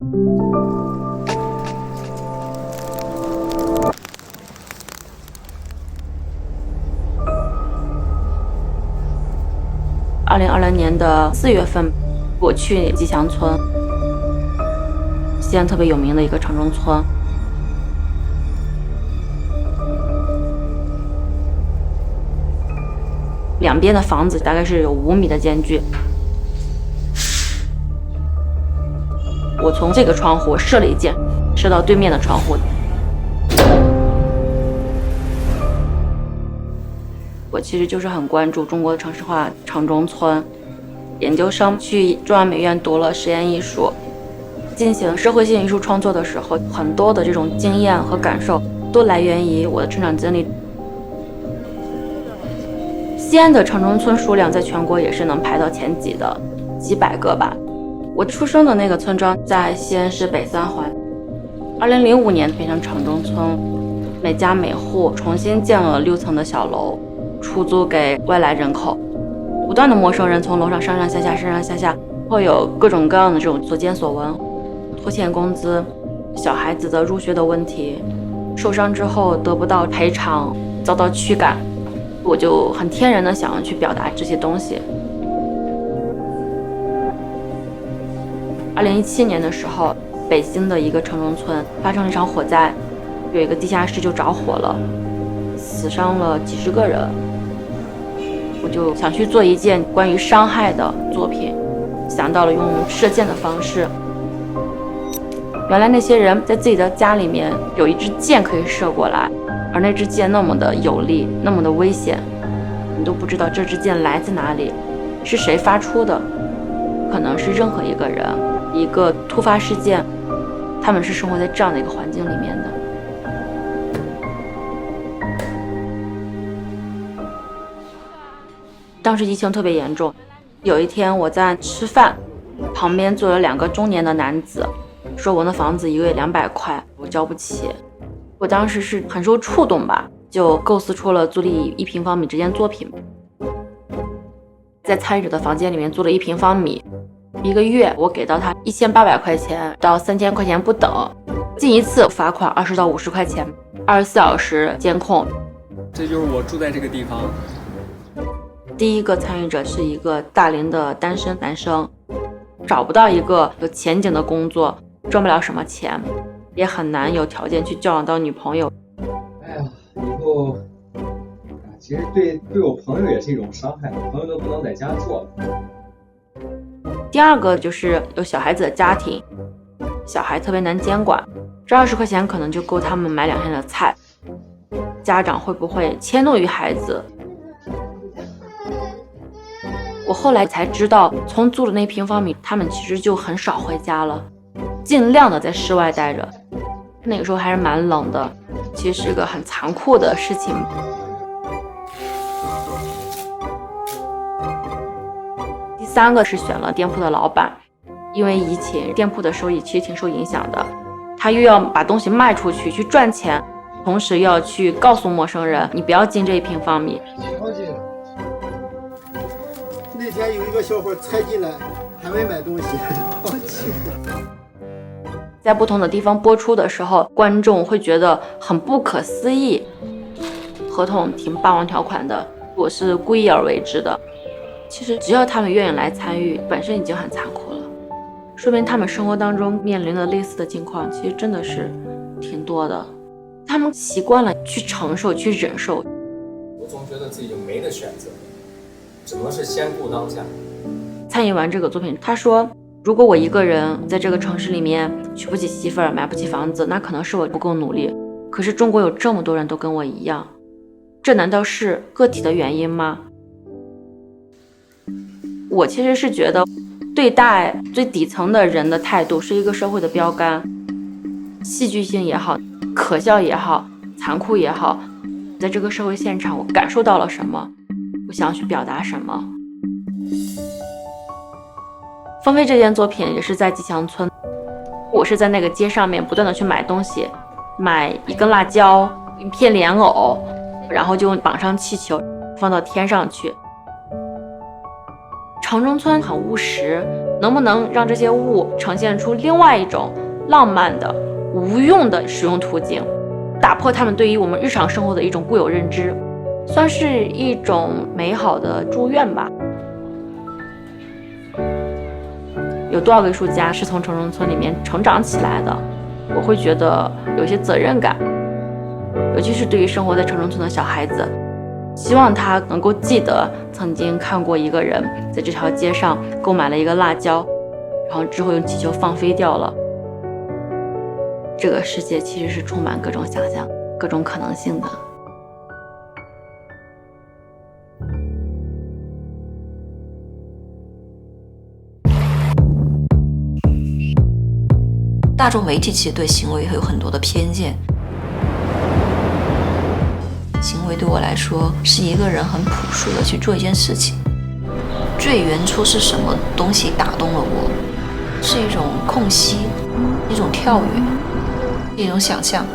2020年的4月份，我去吉祥村，西安特别有名的一个城中村。两边的房子大概是有5米的间距。我从这个窗户射了一箭，射到对面的窗户。我其实就是很关注中国城市化城中村，研究生去中央美院读了实验艺术，进行社会性艺术创作的时候，很多的这种经验和感受都来源于我的成长经历。西安的城中村数量在全国也是能排到前几的，几百个吧。我出生的那个村庄在西安市北三环，2005年变成城中村，每家每户重新建了6层的小楼，出租给外来人口。不断的陌生人从楼上上上下下上上下下，会有各种各样的这种所见所闻，拖欠工资，小孩子的入学的问题，受伤之后得不到赔偿，遭到驱赶。我就很天然的想要去表达这些东西。2017年的时候，北京的一个城中村发生了一场火灾，有一个地下室就着火了，死伤了几十个人。我就想去做一件关于伤害的作品，想到了用射箭的方式。原来那些人在自己的家里面有一支箭可以射过来，而那支箭那么的有力，那么的危险，你都不知道这支箭来自哪里，是谁发出的，可能是任何一个人，一个突发事件，他们是生活在这样的一个环境里面的。当时疫情特别严重，有一天我在吃饭，旁边坐了2个中年的男子，说我的房子1个月200块，我交不起。我当时是很受触动吧，就构思出了租赁1平方米这件作品。在参与者的房间里面租了1平方米，1个月我给到他1800块钱到3000块钱不等，进一次罚款20到50块钱，24小时监控。这就是我住在这个地方。第一个参与者是一个大龄的单身男生，找不到一个有前景的工作，赚不了什么钱，也很难有条件去交往到女朋友。哎呀，以后其实对我朋友也是一种伤害，朋友都不能在家做了。第二个就是有小孩子的家庭，小孩特别难监管，这20块钱可能就够他们买2天的菜，家长会不会迁怒于孩子？我后来才知道，从租的那1平方米，他们其实就很少回家了，尽量的在室外待着。那个时候还是蛮冷的，其实是个很残酷的事情。第3个是选了店铺的老板，因为疫情，店铺的收益其实挺受影响的，他又要把东西卖出去去赚钱，同时又要去告诉陌生人，你不要进这1平方米。那天有一个小伙才进来，还没买东西，放弃了。在不同的地方播出的时候，观众会觉得很不可思议。合同挺霸王条款的，我是故意而为之的。其实只要他们愿意来参与，本身已经很残酷了，说明他们生活当中面临的类似的情况，其实真的是挺多的。他们习惯了去承受，去忍受。我总觉得自己就没得选择，只能是先顾当下。参与完这个作品，他说如果我一个人在这个城市里面娶不起媳妇儿，买不起房子，那可能是我不够努力。可是中国有这么多人都跟我一样，这难道是个体的原因吗？我其实是觉得对待最底层的人的态度是一个社会的标杆，戏剧性也好，可笑也好，残酷也好，在这个社会现场我感受到了什么，我想要去表达什么。芳菲这件作品也是在吉祥村，我是在那个街上面不断的去买东西，买1根辣椒，1片莲藕，然后就绑上气球放到天上去。城中村很务实，能不能让这些物呈现出另外一种浪漫的、无用的使用途径，打破他们对于我们日常生活的一种固有认知，算是一种美好的祝愿吧。有多少个艺术家是从城中村里面成长起来的？我会觉得有些责任感，尤其是对于生活在城中村的小孩子，希望他能够记得曾经看过一个人在这条街上购买了一个辣椒，然后之后用气球放飞掉了。这个世界其实是充满各种想象、各种可能性的。大众媒体其实对行为有很多的偏见，行为对我来说是一个人很朴素的去做一件事情。最原初是什么东西打动了我？是一种空隙，一种跳跃，一种想象。